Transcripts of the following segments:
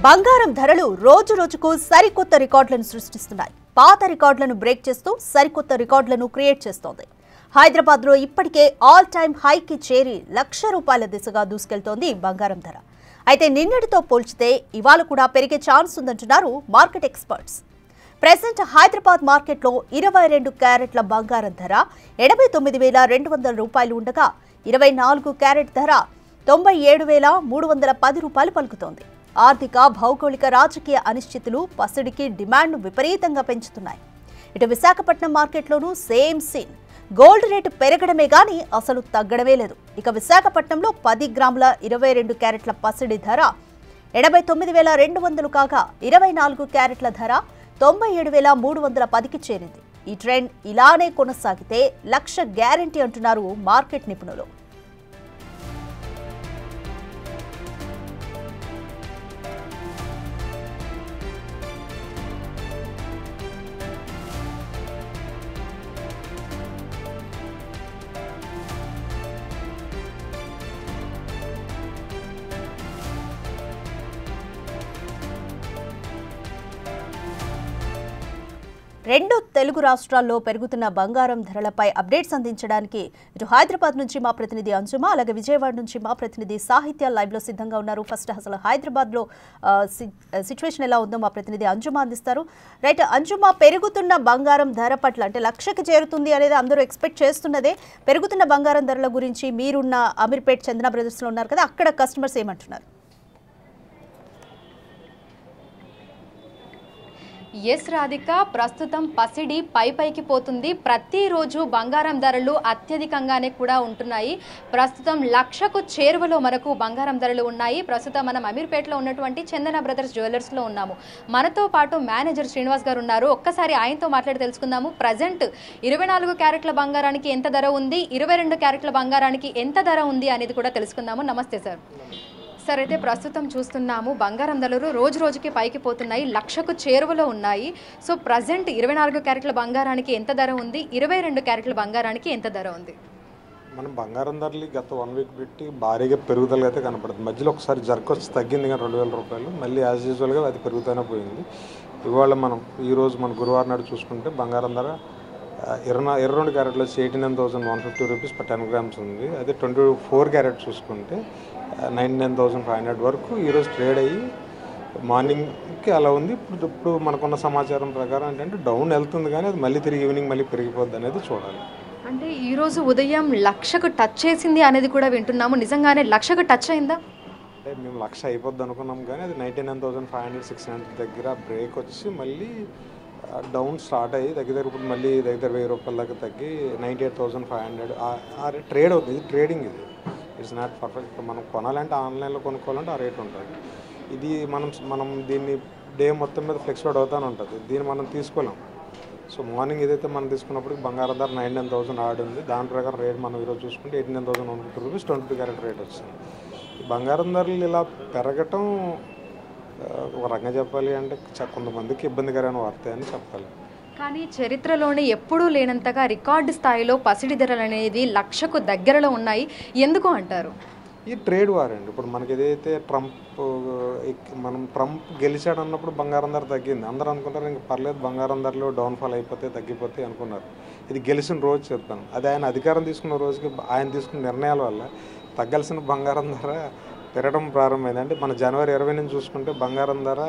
బంగారం ధరలు రోజు రోజుకు సరికొత్త రికార్డులను సృష్టిస్తున్నాయి. పాత రికార్డులను బ్రేక్ చేస్తూ సరికొత్త రికార్డులను క్రియేట్ చేస్తోంది. హైదరాబాద్లో ఇప్పటికే ఆల్ టైమ్ హైకి చేరి ₹1,00,000 దిశగా దూసుకెళ్తోంది బంగారం ధర. అయితే నిన్నటితో పోల్చితే ఇవాళ కూడా పెరిగే ఛాన్స్ ఉందంటున్నారు మార్కెట్ ఎక్స్పర్ట్స్. ప్రెజెంట్ హైదరాబాద్ మార్కెట్లో 22 క్యారెట్ల బంగారం ధర ₹89,200 ఉండగా 24 క్యారెట్ ధర ₹97,310 పలుకుతోంది. ఆర్థిక భౌగోళిక రాజకీయ అనిశ్చితులు పసిడికి డిమాండ్ను విపరీతంగా పెంచుతున్నాయి. ఇటు విశాఖపట్నం మార్కెట్లోనూ సేమ్ సీన్. గోల్డ్ రేటు పెరగడమే గానీ అసలు తగ్గడమే లేదు. ఇక విశాఖపట్నంలో 10 గ్రాముల 22 క్యారెట్ల పసిడి ధర 89,200 కాగా 24 క్యారెట్ల ధర 97,310కి చేరింది. ఈ ట్రెండ్ ఇలానే కొనసాగితే ₹1,00,000 గ్యారెంటీ అంటున్నారు మార్కెట్ నిపుణులు. రెండు తెలుగు రాష్ట్రాల్లో పెరుగుతున్న బంగారం ధరలపై అప్డేట్స్ అందించడానికి ఇటు హైదరాబాద్ నుంచి మా ప్రతినిధి అంజుమా, అలాగే విజయవాడ నుంచి మా ప్రతినిధి సాహిత్య లైవ్లో సిద్ధంగా ఉన్నారు. ఫస్ట్ అసలు హైదరాబాద్లో సిచ్యువేషన్ ఎలా ఉందో మా ప్రతినిధి అంజుమా అందిస్తారు. రైట్ అంజుమా, పెరుగుతున్న బంగారం ధర పట్ల అంటే 1,00,000కి చేరుతుంది అనేది అందరూ ఎక్స్పెక్ట్ చేస్తున్నదే. పెరుగుతున్న బంగారం ధరల గురించి మీరున్న అమీర్పేట్ చందన బ్రదర్స్లో ఉన్నారు కదా, అక్కడ కస్టమర్స్ ఏమంటున్నారు? ఎస్ రాధిక, ప్రస్తుతం పసిడి పైకి పోతుంది. ప్రతిరోజు బంగారం ధరలు అత్యధికంగానే కూడా ఉంటున్నాయి. ప్రస్తుతం 1,00,000కు చేరువలో మనకు బంగారం ధరలు ఉన్నాయి. ప్రస్తుతం మనం అమీర్పేటలో ఉన్నటువంటి చందన బ్రదర్స్ జ్యువెలర్స్లో ఉన్నాము. మనతో పాటు మేనేజర్ శ్రీనివాస్ గారు ఉన్నారు. ఒక్కసారి ఆయనతో మాట్లాడి తెలుసుకుందాము. ప్రజెంట్ 24 క్యారెట్ల బంగారానికి ఎంత ధర ఉంది, 22 క్యారెట్ల బంగారానికి ఎంత ధర ఉంది అనేది కూడా తెలుసుకుందాము. నమస్తే సార్. సార్, అయితే ప్రస్తుతం చూస్తున్నాము బంగారం ధరలు రోజు రోజుకి పైకి పోతున్నాయి, 1,00,000కు చేరువలో ఉన్నాయి. సో ప్రజెంట్ 24 క్యారెట్ల బంగారానికి ఎంత ధర ఉంది, 22 క్యారెట్ల బంగారానికి ఎంత ధర ఉంది? మనం బంగారం ధరలు గత 1 వీక్ పెట్టి భారీగా పెరుగుదల అయితే కనపడుతుంది. మధ్యలో ఒకసారి జర్కొచ్చి తగ్గింది కానీ ₹2,000, మళ్ళీ యాజ్ యూజువల్గా అది పెరుగుతూనే పోయింది. ఇవాళ మనం ఈరోజు మన గురువారం నాడు చూసుకుంటే బంగారం ధర 22 క్యారెట్లు వచ్చి ₹89,150 per 10 grams ఉంది. అదే 24 క్యారెట్ చూసుకుంటే 99,500 వరకు ఈరోజు ట్రేడ్ అయ్యి మార్నింగ్కి అలా ఉంది. ఇప్పుడు మనకున్న సమాచారం ప్రకారం ఏంటంటే డౌన్ వెళ్తుంది కానీ అది మళ్ళీ తిరిగి ఈవినింగ్ మళ్ళీ పెరిగిపోద్ది అనేది చూడాలి. అంటే ఈరోజు ఉదయం 1,00,000కు టచ్ చేసింది అనేది కూడా వింటున్నాము. నిజంగానే 1,00,000కు టచ్ అయిందా? అంటే మేము 1,00,000 అయిపోద్ది అనుకున్నాం కానీ అది 99,500, 600 దగ్గర బ్రేక్ వచ్చి మళ్ళీ డౌన్ స్టార్ట్ అయ్యి దగ్గర ఇప్పుడు మళ్ళీ దగ్గర ₹1,000 దాకా తగ్గి 98,500 ట్రేడ్ అవుతుంది. ఇది ట్రేడింగ్, ఇది ఇట్స్ నాట్ పర్ఫెక్ట్. మనం కొనాలంటే ఆన్లైన్లో కొనుక్కోవాలంటే ఆ రేట్ ఉంటుంది. ఇది మనం దీన్ని డే మొత్తం మీద ఫ్లెక్సిబుల్ అవుతూనే ఉంటుంది. దీన్ని మనం తీసుకోలేం. సో మార్నింగ్ ఏదైతే మనం తీసుకున్నప్పుడు బంగారం ధర 99,000 ఆడ్ ఉంది. దాని ప్రకారం రేట్ మనం ఈరోజు చూసుకుంటే ₹89,150 22 క్యారెట్ రేట్ వచ్చింది. బంగారం ధరలు ఇలా పెరగటం ఒక రకంగా చెప్పాలి అంటే కొంతమందికి ఇబ్బందికరమైన వార్త అని చెప్పాలి. కానీ చరిత్రలోనే ఎప్పుడూ లేనంతగా రికార్డు స్థాయిలో పసిడి ధరలు అనేది 1,00,000కు దగ్గరలో ఉన్నాయి. ఎందుకు అంటారు? ఈ ట్రేడ్ వార్ అండి. ఇప్పుడు మనకి ఏదైతే ట్రంప్ గెలిచాడు అన్నప్పుడు బంగారం ధర తగ్గింది. అందరూ అనుకుంటారు ఇంక పర్లేదు బంగారం ధరలు డౌన్ఫాల్ అయిపోతే తగ్గిపోతాయి అనుకున్నారు. ఇది గెలిచిన రోజు చెప్తాను. అది ఆయన అధికారం తీసుకున్న రోజుకి ఆయన తీసుకున్న నిర్ణయాల వల్ల తగ్గాల్సిన బంగారం ధర పెరగడం ప్రారంభమైంది. అంటే మన జనవరి 20 నుంచి చూసుకుంటే బంగారం ధర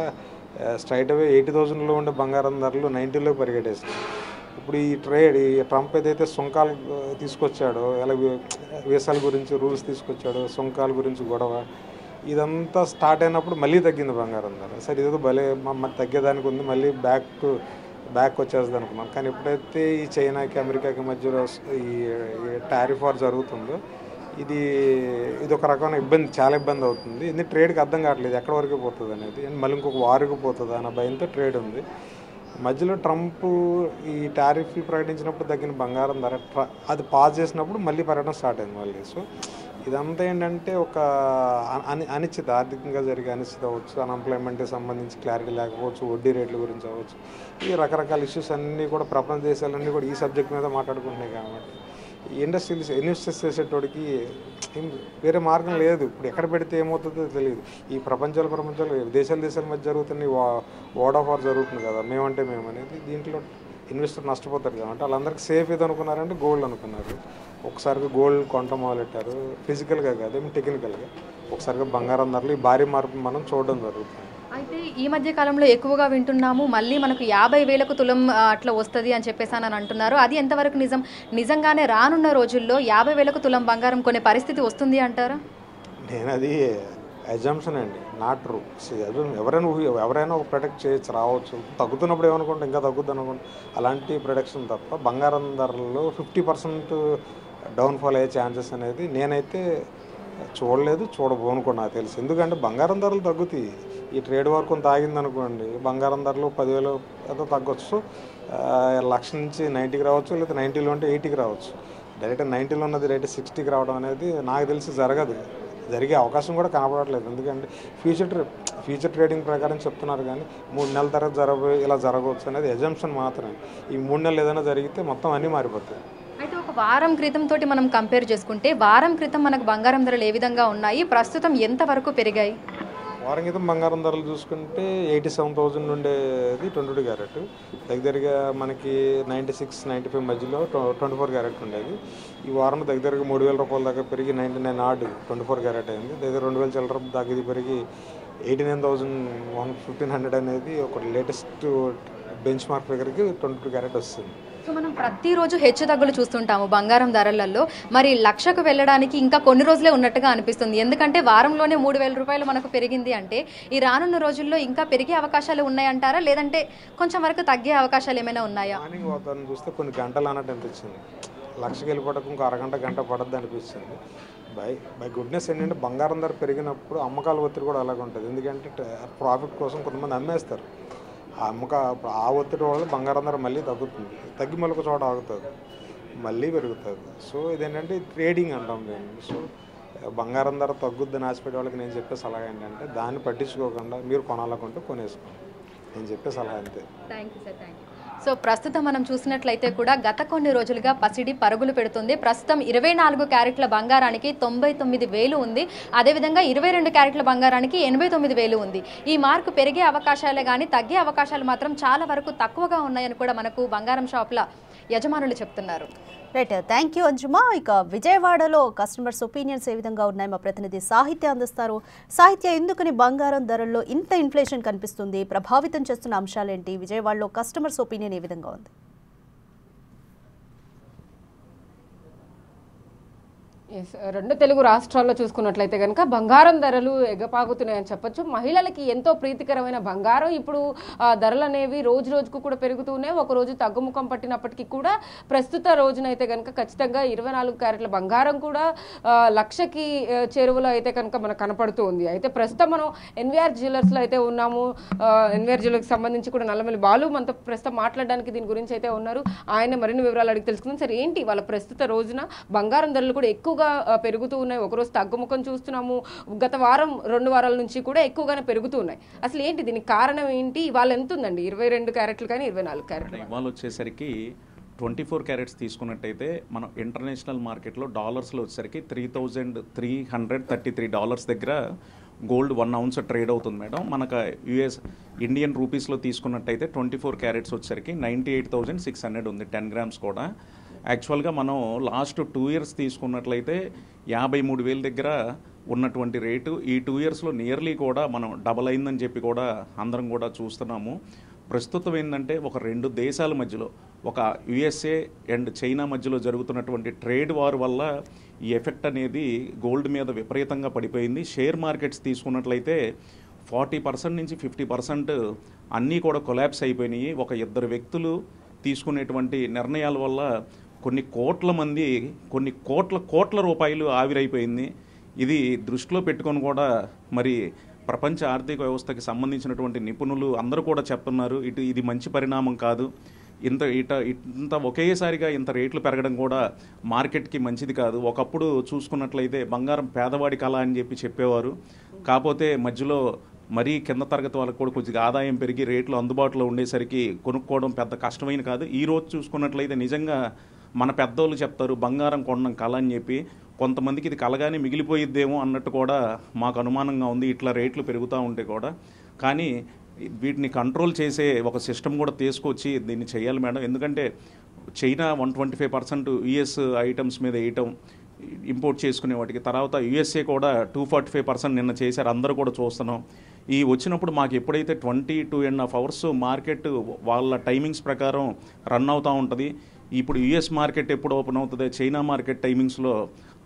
స్ట్రైట్ అవే 80,000లో ఉండే బంగారం ధరలు 90లో పరిగెట్టేసింది. ఇప్పుడు ఈ ట్రంప్ ఏదైతే సుంకాలు తీసుకొచ్చాడో, ఎలా వీసాల గురించి రూల్స్ తీసుకొచ్చాడో, సుంకాల గురించి గొడవ ఇదంతా స్టార్ట్ అయినప్పుడు మళ్ళీ తగ్గింది బంగారం ధర. సరే ఇదేదో భలే తగ్గేదానికి ఉంది, మళ్ళీ బ్యాక్ వచ్చేస్తుంది అనుకున్నాం. కానీ ఎప్పుడైతే ఈ చైనాకి అమెరికాకి మధ్యలో ఈ టారిఫ్ వార్ జరుగుతుందో ఇది ఒక రకమైన ఇబ్బంది, చాలా ఇబ్బంది అవుతుంది. ఇది ట్రేడ్కి అర్థం కావట్లేదు ఎక్కడి వరకు పోతుంది అనేది. మళ్ళీ ఇంకొక వారికి పోతుంది అన్న భయంతో ట్రేడ్ ఉంది. మధ్యలో ట్రంప్ ఈ టారిఫ్లు ప్రకటించినప్పుడు తగ్గిన బంగారం ధర అది పాస్ చేసినప్పుడు మళ్ళీ పెరగడం స్టార్ట్ అయింది మళ్ళీ. సో ఇదంతా ఏంటంటే ఒక అనిశ్చిత, ఆర్థికంగా జరిగే అనిశ్చిత అవ్వచ్చు, అన్ఎంప్లాయ్మెంట్కి సంబంధించి క్లారిటీ లేకపోవచ్చు, వడ్డీ రేట్ల గురించి అవ్వచ్చు. ఈ రకరకాల ఇష్యూస్ అన్నీ కూడా ప్రపంచ దేశాలన్నీ కూడా ఈ సబ్జెక్ట్ మీద మాట్లాడుకుంటున్నాయి. కాబట్టి ఇండస్ట్రీస్ ఇన్వెస్ట్ చేసేటోడికి వేరే మార్గం లేదు. ఇప్పుడు ఎక్కడ పెడితే ఏమవుతుందో తెలియదు. ఈ ప్రపంచాలు దేశాల మధ్య జరుగుతున్న వార్డ్ ఆఫ్ వార్ జరుగుతుంది కదా, మేమంటే మేము అనేది. దీంట్లో ఇన్వెస్టర్ నష్టపోతారు కాబట్టి వాళ్ళందరికీ సేఫ్ ఏది అనుకున్నారంటే గోల్డ్ అనుకున్నారు. ఒకసారిగా గోల్డ్ కొంట మొదలెట్టారు, ఫిజికల్గా కాదు టెక్నికల్గా. ఒకసారిగా బంగారం ధరలు ఈ భారీ మార్పు మనం చూడడం జరుగుతుంది. అయితే ఈ మధ్య కాలంలో ఎక్కువగా వింటున్నాము మళ్ళీ మనకు 50,000కు తులం అట్లా వస్తుంది అని చెప్పేసి అని అంటున్నారు. అది ఎంతవరకు నిజం? నిజంగానే రానున్న రోజుల్లో 50,000కు తులం బంగారం కొనే పరిస్థితి వస్తుంది అంటారా? నేను అది అజంప్షన్ అండి, నాట్ ట్రూ. ఎవరైనా ఒక ప్రొడక్ట్ చేయొచ్చు, రావచ్చు. తగ్గుతున్నప్పుడు ఏమనుకుంటే ఇంకా తగ్గుద్ది అనుకుంటే అలాంటి ప్రొడక్షన్ తప్ప బంగారం ధరల్లో 50% డౌన్ఫాల్ అయ్యే ఛాన్సెస్ అనేది నేనైతే చూడలేదు, చూడబోను కూడా నాకు తెలుసు. ఎందుకంటే బంగారం ధరలు తగ్గుతాయి. ఈ ట్రేడ్ వార్ కొంత ఆగింది అనుకోండి, బంగారం ధరలు 10,000 ఏదో తగ్గొచ్చు. 1,00,000 నుంచి 90కి రావచ్చు, లేదా 90లో ఉంటే 80కి రావచ్చు. డైరెక్ట్ 90లో ఉన్నది రేట్ 60కి రావడం అనేది నాకు తెలిసి జరగదు. జరిగే అవకాశం కూడా కనపడట్లేదు. ఎందుకంటే ఫ్యూచర్ ట్రేడింగ్ ప్రకారం చెప్తున్నారు, కానీ 3 నెలల తర్వాత ఇలా జరగవచ్చు అనేది ఎజంప్షన్ మాత్రమే. ఈ 3 నెలలు ఏదైనా జరిగితే మొత్తం అన్నీ మారిపోతాయి. అయితే ఒక వారం క్రితం తోటి మనం కంపేర్ చేసుకుంటే వారం క్రితం మనకు బంగారం ధరలు ఏ విధంగా ఉన్నాయి, ప్రస్తుతం ఎంతవరకు పెరిగాయి? వారం క్రితం బంగారం ధరలు చూసుకుంటే 87,000 ఉండేది 22 క్యారెట్. దగ్గరగా మనకి 96-95 మధ్యలో 24 క్యారెట్ ఉండేది. ఈ వారం దగ్గరగా 3,000 రూపాయల దాకా పెరిగి 99 ఆడ్ 24 క్యారెట్ అయింది. దగ్గర 2,000 చిల్లర దాకా ఇది పెరిగి 89,100 అనేది ఒక లేటెస్ట్ బెంచ్ మార్క్ ఫిగర్కి 22 క్యారెట్ వస్తుంది. సో మనం ప్రతిరోజు హెచ్చు తగ్గులు చూస్తుంటాము బంగారం ధరలలో. మరి 1,00,000కు వెళ్ళడానికి ఇంకా కొన్ని రోజులే ఉన్నట్టుగా అనిపిస్తుంది. ఎందుకంటే వారంలోనే 3,000 రూపాయలు మనకు పెరిగింది అంటే ఈ రానున్న రోజుల్లో ఇంకా పెరిగే అవకాశాలు ఉన్నాయంటారా, లేదంటే కొంచెం వరకు తగ్గే అవకాశాలు ఏమైనా ఉన్నాయా? మార్నింగ్ వాతావరణం చూస్తే కొన్ని గంటలు అన్నట్టు అనిపించింది. 1,00,000కి వెళ్ళిపోవడానికి ఇంకో గంట పడద్దు అనిపిస్తుంది. బై గుడ్నెస్ ఏంటంటే బంగారం ధర పెరిగినప్పుడు అమ్మకాల ఒత్తిడి కూడా అలాగే ఉంటుంది. ఎందుకంటే ప్రాఫిట్ కోసం కొంతమంది అమ్మేస్తారు. ఆ ఒత్తిడి వల్ల బంగారం ధర మళ్ళీ తగ్గుతుంది. తగ్గి మళ్ళీ ఒక చోట ఆగుతుంది, మళ్ళీ పెరుగుతుంది. సో ఇదేంటంటే ట్రేడింగ్ అంటాం దీన్ని. సో బంగారం ధర తగ్గుద్దని ఆశపడే వాళ్ళకి నేను చెప్పే సలహా ఏంటంటే దాన్ని పట్టించుకోకుండా మీరు కొనాలనుకుంటే కొనేసుకోండి, నేను చెప్పే సలహా అంతే. Thank you sir, thank you. So ప్రస్తుతం మనం చూసినట్లయితే కూడా గత కొన్ని రోజులుగా పసిడి పరుగులు పెడుతుంది. ప్రస్తుతం 24 క్యారెట్ల బంగారానికి 99,000 ఉంది. అదేవిధంగా 22 క్యారెట్ల బంగారానికి 89,000 ఉంది. ఈ మార్కు పెరిగే అవకాశాలే కానీ తగ్గే అవకాశాలు మాత్రం చాలా వరకు తక్కువగా ఉన్నాయని కూడా మనకు బంగారం షాపుల యజమానులు చెప్తున్నారు. రైట్, థ్యాంక్ యూ అంజుమా. ఇక విజయవాడలో కస్టమర్స్ ఒపీనియన్స్ ఏ విధంగా ఉన్నాయి మా ప్రతినిధి సాహిత్య అందిస్తారు. సాహిత్య, ఎందుకని బంగారం ధరల్లో ఇంత ఇన్ఫ్లేషన్ కనిపిస్తుంది? ప్రభావితం చేస్తున్న అంశాలేంటి? విజయవాడలో కస్టమర్స్ ఒపీనియన్ ఏ విధంగా ఉంది? రెండు తెలుగు రాష్ట్రాల్లో చూసుకున్నట్లయితే కనుక బంగారం ధరలు ఎగపాగుతున్నాయని చెప్పొచ్చు. మహిళలకి ఎంతో ప్రీతికరమైన బంగారం ఇప్పుడు ధరలు అనేవి రోజు రోజుకు కూడా పెరుగుతూనే ఒక రోజు తగ్గుముఖం పట్టినప్పటికీ కూడా ప్రస్తుత రోజునైతే కనుక ఖచ్చితంగా 24 క్యారెట్ల బంగారం కూడా 1,00,000కి చేరువలో అయితే కనుక మనకు కనపడుతూ ఉంది. అయితే ప్రస్తుతం మనం ఎన్వీఆర్ జ్యువెలర్స్లో అయితే ఉన్నాము. ఎన్వీఆర్ జ్యువెలర్స్కి సంబంధించి కూడా నల్లమల్లి బాలు మనతో ప్రస్తుతం మాట్లాడడానికి దీని గురించి అయితే ఉన్నారు. ఆయన మరిన్ని వివరాలు అడిగి తెలుసుకుందాం. సరే, ఏంటి వాళ్ళ ప్రస్తుత రోజున బంగారం ధరలు కూడా ఎక్కువ పెరుగుతూ ఉన్నాయి, ఒకరోజు తగ్గుముఖం చూస్తున్నాము. గత వారం 2 వారాల నుంచి కూడా ఎక్కువగానే పెరుగుతూ ఉన్నాయి. అసలు ఏంటి దీనికి కారణం ఏంటి? ఇవాళ ఎంత ఉందండి? 22 క్యారెట్లు కానీ 24 క్యారెట్లు? ఇవాళ వచ్చేసరికి 24 క్యారెట్స్ తీసుకున్నట్టయితే మనం ఇంటర్నేషనల్ మార్కెట్లో డాలర్స్లో వచ్చేసరికి $3,333 దగ్గర గోల్డ్ 1 ounce ట్రేడ్ అవుతుంది మేడం. మనకు ఇండియన్ రూపీస్లో తీసుకున్నట్టయితే 24 క్యారెట్స్ వచ్చేసరికి 98,600 ఉంది, 10 grams కూడా. యాక్చువల్గా మనం లాస్ట్ 2 years తీసుకున్నట్లయితే 53,000 దగ్గర ఉన్నటువంటి రేటు ఈ 2 yearsలో నియర్లీ కూడా మనం డబల్ అయిందని చెప్పి కూడా అందరం కూడా చూస్తున్నాము. ప్రస్తుతం ఏంటంటే ఒక 2 దేశాల మధ్యలో, ఒక USA అండ్ చైనా మధ్యలో జరుగుతున్నటువంటి ట్రేడ్ వార్ వల్ల ఈ ఎఫెక్ట్ అనేది గోల్డ్ మీద విపరీతంగా పడిపోయింది. షేర్ మార్కెట్స్ తీసుకున్నట్లయితే 40% నుంచి 50% అన్నీ కూడా కొలాప్స్ అయిపోయినాయి. ఒక 2 వ్యక్తులు తీసుకునేటువంటి నిర్ణయాల వల్ల కొన్ని కోట్ల మంది కొన్ని కోట్ల రూపాయలు ఆవిరైపోయింది. ఇది దృష్టిలో పెట్టుకొని కూడా మరి ప్రపంచ ఆర్థిక వ్యవస్థకి సంబంధించినటువంటి నిపుణులు అందరూ కూడా చెప్తున్నారు, ఇది మంచి పరిణామం కాదు. ఇంత ఒకేసారిగా ఇంత రేట్లు పెరగడం కూడా మార్కెట్కి మంచిది కాదు. ఒకప్పుడు చూసుకున్నట్లయితే బంగారం పేదవాడి కళ అని చెప్పేవారు. కాకపోతే మధ్యలో మరీ కింద తరగతి వాళ్ళకు కూడా కొద్దిగా ఆదాయం పెరిగి రేట్లు అందుబాటులో ఉండేసరికి కొనుక్కోవడం పెద్ద కష్టమైన కాదు. ఈ రోజు చూసుకున్నట్లయితే నిజంగా మన పెద్దోళ్ళు చెప్తారు బంగారం కొనడం కళ అని చెప్పి, కొంతమందికి ఇది కలగానే మిగిలిపోయిద్దేమో అన్నట్టు కూడా మాకు అనుమానంగా ఉంది ఇట్లా రేట్లు పెరుగుతూ ఉంటే కూడా. కానీ వీటిని కంట్రోల్ చేసే ఒక సిస్టమ్ కూడా తీసుకొచ్చి దీన్ని చేయాలి మేడం. ఎందుకంటే చైనా 125% యుఎస్ ఐటమ్స్ మీద వేయటం, ఇంపోర్ట్ చేసుకునే వాటికి, తర్వాత యుఎస్ఏ కూడా 245% నిన్న చేశారు, అందరూ కూడా చూస్తున్నాం. ఈ వచ్చినప్పుడు మాకు ఎప్పుడైతే 22.5 hours మార్కెట్ వాళ్ళ టైమింగ్స్ ప్రకారం రన్ అవుతూ ఉంటుంది. ఇప్పుడు యుఎస్ మార్కెట్ ఎప్పుడు ఓపెన్ అవుతుంది, చైనా మార్కెట్ టైమింగ్స్లో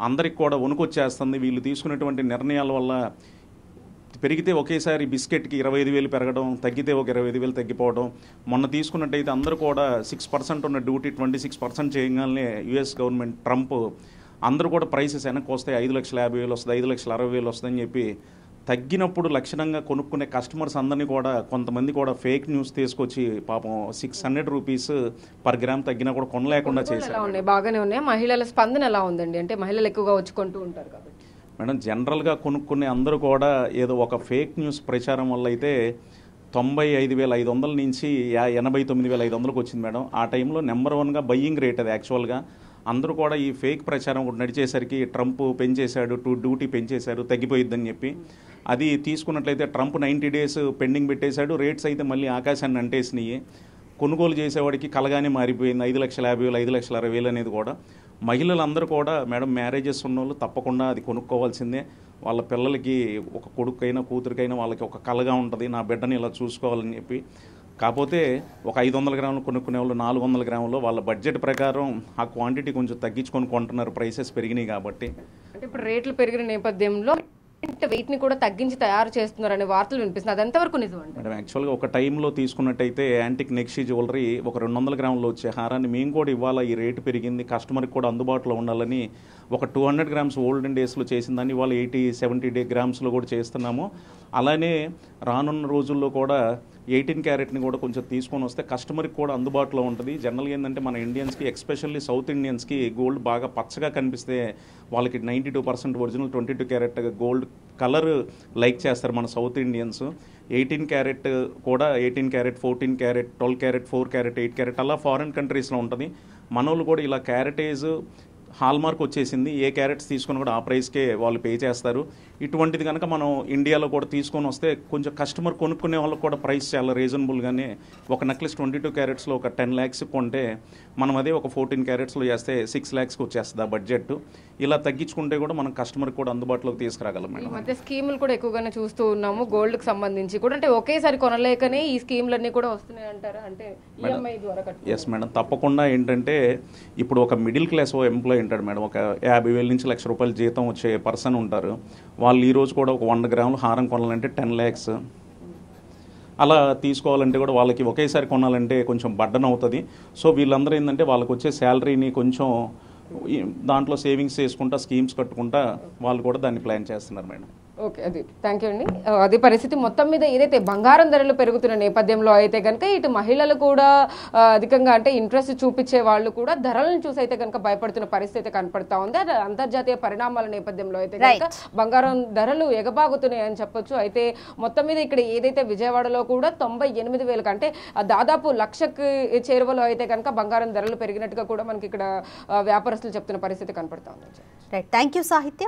అందరికి కూడా వణుకొచ్చేస్తుంది. వీళ్ళు తీసుకున్నటువంటి నిర్ణయాల వల్ల పెరిగితే ఒకేసారి బిస్కెట్కి 25,000 పెరగడం, తగ్గితే ఒక 25,000 తగ్గిపోవడం. మొన్న తీసుకున్నట్టయితే అందరూ కూడా 6% ఉన్న డ్యూటీ 26% చేయగానే యుఎస్ గవర్నమెంట్ ట్రంప్ అందరూ కూడా ప్రైసెస్ వెనక్కి వస్తాయి, 5,50,000 వస్తుంది, 5,60,000 వస్తుందని చెప్పి తగ్గినప్పుడు లక్షణంగా కొనుక్కునే కస్టమర్స్ అందరినీ కూడా కొంతమంది కూడా ఫేక్ న్యూస్ తీసుకొచ్చి పాపం 600 రూపీస్ పర్ గ్రామ్ తగ్గినా కూడా కొనలేకుండా చేశారు. బాగానే ఉన్నాయి. మహిళల స్పందన ఎలా ఉందండి? అంటే మహిళలు ఎక్కువగా వచ్చి కొంటూ ఉంటారు కాబట్టి మేడం, జనరల్గా కొనుక్కునే అందరూ కూడా ఏదో ఒక ఫేక్ న్యూస్ ప్రచారం వల్ల అయితే 95,500 నుంచి 89,500కి వచ్చింది మేడం. ఆ టైంలో నెంబర్ 1గా బయ్యింగ్ రేట్ అది యాక్చువల్గా. అందరూ కూడా ఈ ఫేక్ ప్రచారం ఒకటి నడిచేసరికి ట్రంప్ పెంచేశాడు, డ్యూటీ పెంచేశారు, తగ్గిపోయిద్దని చెప్పి అది తీసుకున్నట్లయితే ట్రంప్ 90 days పెండింగ్ పెట్టేశాడు. రేట్స్ అయితే మళ్ళీ ఆకాశాన్ని అంటేసినాయి. కొనుగోలు చేసేవాడికి కలగానే మారిపోయింది. 5,50,000, 5,60,000 అనేది కూడా. మహిళలందరూ కూడా మేడం మ్యారేజెస్ ఉన్నోళ్ళు తప్పకుండా అది కొనుక్కోవాల్సిందే. వాళ్ళ పిల్లలకి ఒక కొడుకైనా కూతురికైనా వాళ్ళకి ఒక కలగా ఉంటుంది, నా బిడ్డని ఇలా చూసుకోవాలని చెప్పి. కాకపోతే ఒక 500 గ్రాములు కొనుక్కునే వాళ్ళు 400 గ్రాములు వాళ్ళ బడ్జెట్ ప్రకారం ఆ క్వాంటిటీ కొంచెం తగ్గించుకొని కొంటున్నారు, ప్రైసెస్ పెరిగినాయి కాబట్టి. అంటే ఇప్పుడు రేట్లు పెరిగిన నేపథ్యంలో వెయిట్ని కూడా తగ్గించి తయారు చేస్తున్నారనే వార్తలు వినిపిస్తుంది. అది ఎంతవరకు నిజం అండి? మేడం యాక్చువల్గా ఒక టైంలో తీసుకున్నట్టయితే యాంటిక్ నెక్సీ జ్యువెలరీ ఒక 200 గ్రాములు వచ్చే హారాన్ని మేము కూడా ఇవాళ ఈ రేటు పెరిగింది, కస్టమర్కి కూడా అందుబాటులో ఉండాలని ఒక 200 grams ఓల్డెన్ డేస్లో చేసిన దాన్ని ఇవాళ 80-70 గ్రామ్స్లో కూడా చేస్తున్నాము. అలానే రానున్న రోజుల్లో కూడా 18 క్యారెట్ని కూడా కొంచెం తీసుకొని వస్తే కస్టమర్కి కూడా అందుబాటులో ఉంటుంది. జనరల్గా ఏంటంటే మన ఇండియన్స్కి ఎస్పెషల్లీ సౌత్ ఇండియన్స్కి గోల్డ్ బాగా పచ్చగా కనిపిస్తే వాళ్ళకి 92% original 22 carat gold colour like చేస్తారు మన సౌత్ ఇండియన్స్. 18 క్యారెట్ కూడా 18 carrot, 14 carrot, 12 carrot, 4 carrot, 8 carrot అలా ఫారిన్ కంట్రీస్లో ఉంటుంది. మనోళ్ళు కూడా ఇలా క్యారెటేజ్ హాల్మార్క్ వచ్చేసింది, ఏ క్యారెట్స్ తీసుకొని కూడా ఆ ప్రైస్కే వాళ్ళు పే చేస్తారు. ఇటువంటిది కనుక మనం ఇండియాలో కూడా తీసుకొని వస్తే కొంచెం కస్టమర్ కొనుక్కునే వాళ్ళకి కూడా ప్రైస్ చాలా రీజనబుల్గానే. ఒక నెక్లెస్ 22 క్యారెట్స్లో ఒక 10 lakhs కొంటే మనం అదే ఒక 14 క్యారెట్స్లో చేస్తే 6 lakhsకి వచ్చేస్తుంది ఆ బడ్జెట్. ఇలా తగ్గించుకుంటే కూడా మనం కస్టమర్కి కూడా అందుబాటులోకి తీసుకురాగలం మేడం. మధ్య స్కీములు కూడా ఎక్కువగానే చూస్తూ ఉన్నాము గోల్డ్కి సంబంధించి కూడా. అంటే ఒకేసారి కొనలేకనే ఈ స్కీములన్నీ కూడా వస్తున్నాయి అంటారా? అంటే ఈఎంఐ ద్వారా కట్టు. ఎస్ మేడం, తప్పకుండా. ఏంటంటే ఇప్పుడు ఒక మిడిల్ క్లాస్ ఎంప్లాయీ ఉంటాడు మేడం, ఒక 50,000 నుంచి ₹1,00,000 జీతం వచ్చే పర్సన్ ఉంటారు. వాళ్ళు ఈరోజు కూడా ఒక 100 గ్రాములు హారం కొనాలంటే 10 lakhs. అలా తీసుకోవాలంటే కూడా వాళ్ళకి ఒకేసారి కొనాలంటే కొంచెం బర్డన్ అవుతుంది. సో వీళ్ళందరూ ఏంటంటే వాళ్ళకి వచ్చే శాలరీని కొంచెం దాంట్లో సేవింగ్స్ చేసుకుంటా, స్కీమ్స్ కట్టుకుంటా వాళ్ళు కూడా దాన్ని ప్లాన్ చేస్తున్నారు మేడం. ఓకే, అది థ్యాంక్ యూ అండి. అదే పరిస్థితి మొత్తం మీద ఏదైతే బంగారం ధరలు పెరుగుతున్న నేపథ్యంలో అయితే కనుక ఇటు మహిళలు కూడా అధికంగా అంటే ఇంట్రెస్ట్ చూపించే వాళ్ళు కూడా ధరలను చూసి అయితే కనుక భయపడుతున్న పరిస్థితి కనపడతా ఉంది. అది అంతర్జాతీయ పరిణామాల నేపథ్యంలో అయితే కనుక బంగారం ధరలు ఎగబాగుతున్నాయి అని చెప్పొచ్చు. అయితే మొత్తం మీద ఇక్కడ ఏదైతే విజయవాడలో కూడా 98,000 అంటే దాదాపు 1,00,000 చేరువలో అయితే కనుక బంగారం ధరలు పెరిగినట్టుగా కూడా మనకి ఇక్కడ వ్యాపారస్తులు చెప్తున్న పరిస్థితి కనపడతా ఉంది. థ్యాంక్ యూ సాహిత్య.